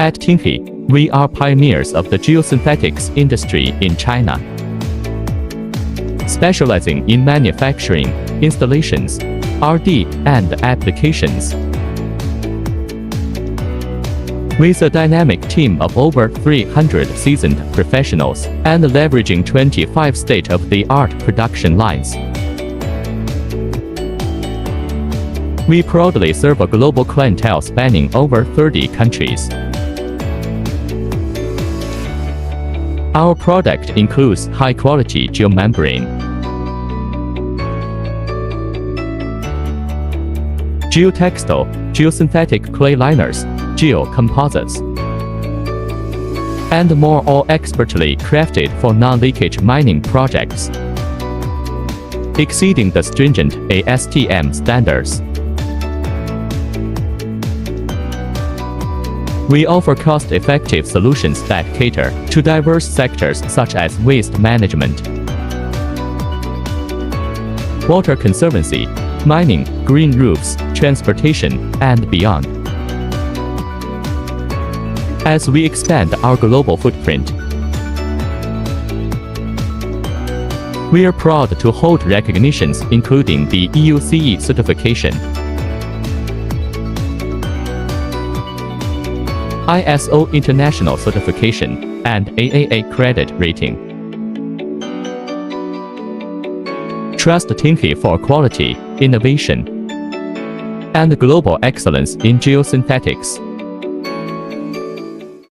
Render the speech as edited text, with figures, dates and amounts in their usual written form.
At Tinhy, we are pioneers of the geosynthetics industry in China, specializing in manufacturing, installations, R&D, and applications. With a dynamic team of over 300 seasoned professionals and leveraging 25 state-of-the-art production lines, we proudly serve a global clientele spanning over 30 countries. Our product includes high-quality geomembrane, geotextile, geosynthetic clay liners, geo-composites, and more, all expertly crafted for non-leakage mining projects, exceeding the stringent ASTM standards. We offer cost-effective solutions that cater to diverse sectors such as waste management, water conservancy, mining, green roofs, transportation, and beyond. As we expand our global footprint, we are proud to hold recognitions including the EUCE certification, ISO International Certification, and AAA credit rating. Trust Tinhy for quality, innovation, and global excellence in geosynthetics.